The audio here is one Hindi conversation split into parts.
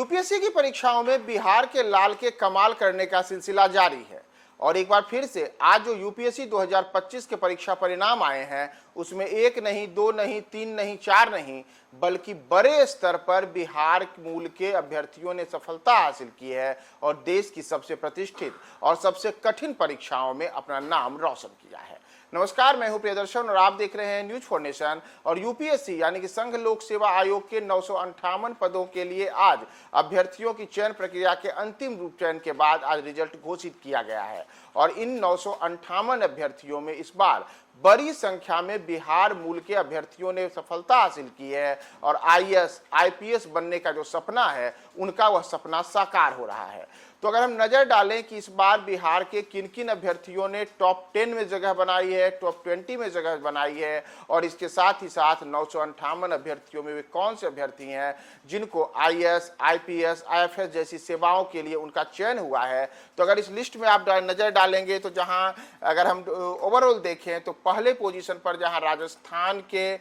यूपीएससी की परीक्षाओं में बिहार के लाल के कमाल करने का सिलसिला जारी है और एक बार फिर से आज जो यूपीएससी 2025 के परीक्षा परिणाम आए हैं उसमें एक नहीं, दो नहीं, तीन नहीं, चार नहीं, बल्कि बड़े स्तर पर बिहार मूल के अभ्यर्थियों ने सफलता हासिल की है और देश की सबसे प्रतिष्ठित और सबसे कठिन परीक्षाओं में अपना नाम रोशन किया है। नमस्कार, मैं हूं प्रियदर्शन और आप देख रहे हैं न्यूज फॉर नेशन। और यूपीएससी यानी कि संघ लोक सेवा आयोग के 958 पदों के लिए आज अभ्यर्थियों की चयन प्रक्रिया के अंतिम रूप चयन के बाद आज रिजल्ट घोषित किया गया है और इन 958 अभ्यर्थियों में इस बार बड़ी संख्या में बिहार मूल के अभ्यर्थियों ने सफलता हासिल की है और आईएएस आईपीएस बनने का जो सपना है उनका वह सपना साकार हो रहा है। तो अगर हम नजर डालें कि इस बार बिहार के किन किन अभ्यर्थियों ने टॉप 10 में जगह बनाई है, टॉप 20 में जगह बनाई है और इसके साथ ही साथ 958 अभ्यर्थियों में वे कौन से अभ्यर्थी हैं जिनको आईएएस आईपीएस आईएफएस जैसी सेवाओं के लिए उनका चयन हुआ है। तो अगर इस लिस्ट में आप नजर डालेंगे तो जहां अगर हम ओवरऑल देखें तो पहले पोजीशन पर जहां राजस्थान के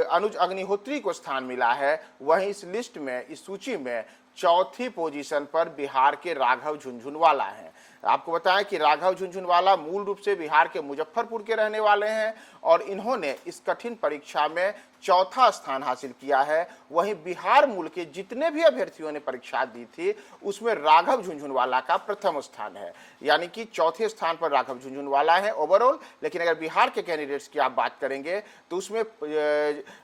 अनुज अग्निहोत्री को स्थान मिला है, वहीं इस लिस्ट में, इस सूची में चौथी पोजीशन पर बिहार के राघव झुनझुनवाला हैं। आपको बताएं कि राघव झुनझुनवाला मूल रूप से बिहार के मुजफ्फरपुर के रहने वाले हैं और इन्होंने इस कठिन परीक्षा में चौथा स्थान हासिल किया है। वहीं बिहार मूल के जितने भी अभ्यर्थियों ने परीक्षा दी थी उसमें राघव झुनझुनवाला का प्रथम स्थान है, यानी कि चौथे स्थान पर राघव झुनझुनवाला है ओवरऑल। लेकिन अगर बिहार के कैंडिडेट्स की आप बात करेंगे तो उसमें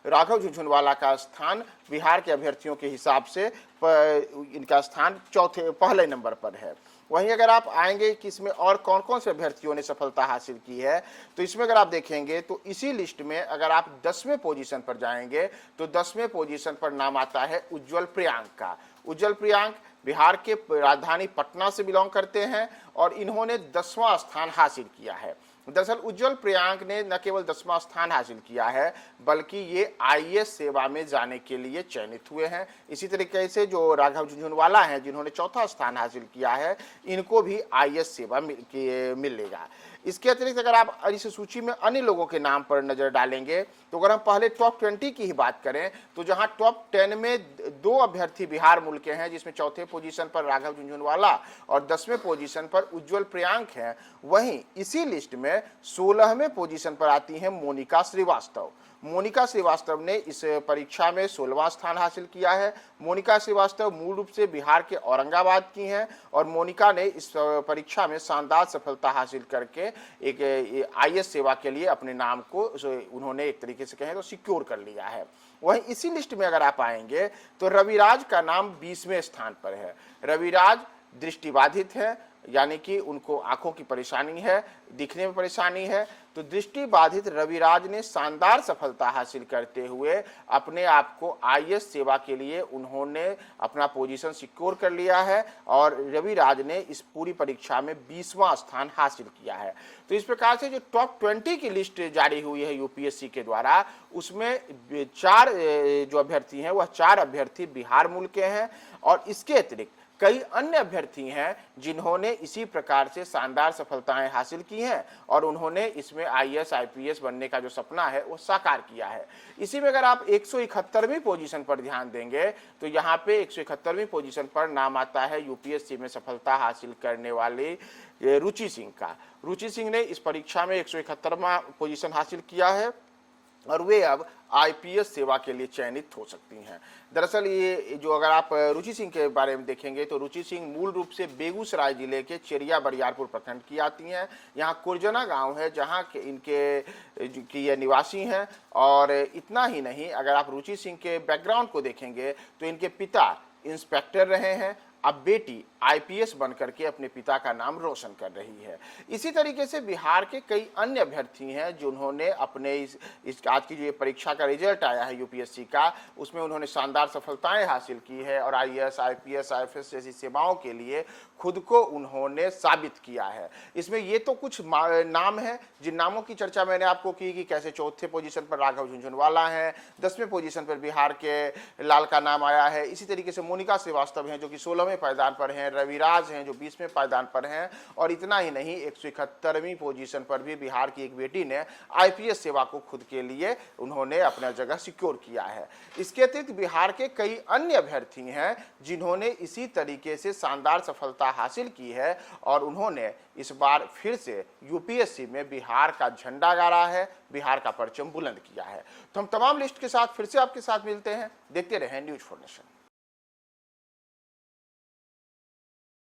राघव झुनझुनवाला का स्थान बिहार के अभ्यर्थियों के हिसाब से इनका स्थान पहले नंबर पर है। वहीं अगर आप आएंगे कि इसमें और कौन कौन से अभ्यर्थियों ने सफलता हासिल की है तो इसमें अगर आप देखेंगे तो इसी लिस्ट में अगर आप 10वें पोजीशन पर जाएंगे तो 10वें पोजीशन पर नाम आता है उज्जवल प्रियांक का। उज्जवल प्रियांक बिहार के राजधानी पटना से बिलोंग करते हैं और इन्होंने 10वां स्थान हासिल किया है। दरअसल उज्जवल प्रियांक ने न केवल 10वां स्थान हासिल किया है बल्कि ये आईएएस सेवा में जाने के लिए चयनित हुए हैं। इसी तरीके से जो राघव झुनझुनवाला हैं जिन्होंने चौथा स्थान हासिल किया है, इनको भी आईएएस सेवा मिलेगा। इसके अतिरिक्त अगर आप इस सूची में अन्य लोगों के नाम पर नजर डालेंगे तो अगर हम पहले टॉप 20 की ही बात करें तो जहां टॉप 10 में 2 अभ्यर्थी बिहार मूल के हैं, जिसमें चौथे पोजीशन पर राघव झुनझुनवाला और 10वें पोजीशन पर उज्जवल प्रियांक हैं, वहीं इसी लिस्ट में 16वें पोजीशन पर आती हैं मोनिका श्रीवास्तव। मोनिका श्रीवास्तव ने इस परीक्षा में 16वां स्थान हासिल किया है। मोनिका श्रीवास्तव मूल रूप से बिहार के औरंगाबाद की हैं और मोनिका ने इस परीक्षा में शानदार सफलता हासिल करके एक आईएएस सेवा के लिए अपने नाम को उन्होंने एक तरीके से कहें तो सिक्योर कर लिया है। वहीं इसी लिस्ट में अगर आप आएंगे तो रविराज का नाम 20वें स्थान पर है। रविराज दृष्टिबाधित है, यानी कि उनको आंखों की परेशानी है, दिखने में परेशानी है। तो दृष्टिबाधित रविराज ने शानदार सफलता हासिल करते हुए अपने आप को आईएएस सेवा के लिए उन्होंने अपना पोजीशन सिक्योर कर लिया है और रविराज ने इस पूरी परीक्षा में 20वां स्थान हासिल किया है। तो इस प्रकार से जो टॉप 20 की लिस्ट जारी हुई है यूपीएससी के द्वारा, उसमें 4 जो अभ्यर्थी हैं वह 4 अभ्यर्थी बिहार मूल के हैं और इसके अतिरिक्त कई अन्य अभ्यर्थी हैं जिन्होंने इसी प्रकार से शानदार सफलताएं हासिल की हैं और उन्होंने इसमें आईएएस आईपीएस बनने का जो सपना है वो साकार किया है। इसी में अगर आप 171वीं पोजीशन पर ध्यान देंगे तो यहाँ पे 171वीं पोजीशन पर नाम आता है यूपीएससी में सफलता हासिल करने वाले रुचि सिंह का। रुचि सिंह ने इस परीक्षा में 171वां पोजीशन हासिल किया है और वे अब आईपीएस सेवा के लिए चयनित हो सकती हैं। दरअसल ये जो अगर आप रुचि सिंह के बारे में देखेंगे तो रुचि सिंह मूल रूप से बेगूसराय जिले के चेरिया बरियारपुर प्रखंड की आती हैं। यहाँ कुरजना गांव है जहाँ के इनके ये निवासी हैं। और इतना ही नहीं, अगर आप रुचि सिंह के बैकग्राउंड को देखेंगे तो इनके पिता इंस्पेक्टर रहे हैं, अब बेटी आईपीएस बनकर के अपने पिता का नाम रोशन कर रही है। इसी तरीके से बिहार के कई अन्य अभ्यर्थी हैं जिन्होंने अपने इस आज की जो परीक्षा का रिजल्ट आया है यूपीएससी का, उसमें उन्होंने शानदार सफलताएं हासिल की है और आईएएस आईपीएस आईएफएस जैसी सेवाओं के लिए खुद को उन्होंने साबित किया है। इसमें ये तो कुछ नाम हैं जिन नामों की चर्चा मैंने आपको की कि कैसे चौथे पोजीशन पर राघव झुनझुनवाला हैं, 10वें पोजीशन पर बिहार के लाल का नाम आया है। इसी तरीके से मोनिका श्रीवास्तव हैं जो कि 16वें पायदान पर हैं, रविराज हैं जो 20वें पायदान पर हैं, और इतना ही नहीं 171वीं पोजीशन पर भी बिहार की एक बेटी ने आईपीएस सेवा को खुद के लिए उन्होंने अपना जगह सिक्योर किया है। इसके अतिरिक्त बिहार के कई अन्य अभ्यर्थी हैं जिन्होंने इसी तरीके से शानदार सफलता हासिल की है और उन्होंने इस बार फिर से यूपीएससी में बिहार का झंडा गाड़ा है, बिहार का परचम बुलंद किया है। तो हम तमाम लिस्ट के साथ फिर से आपके साथ मिलते हैं। देखते रहें न्यूज़ 4 नेशन।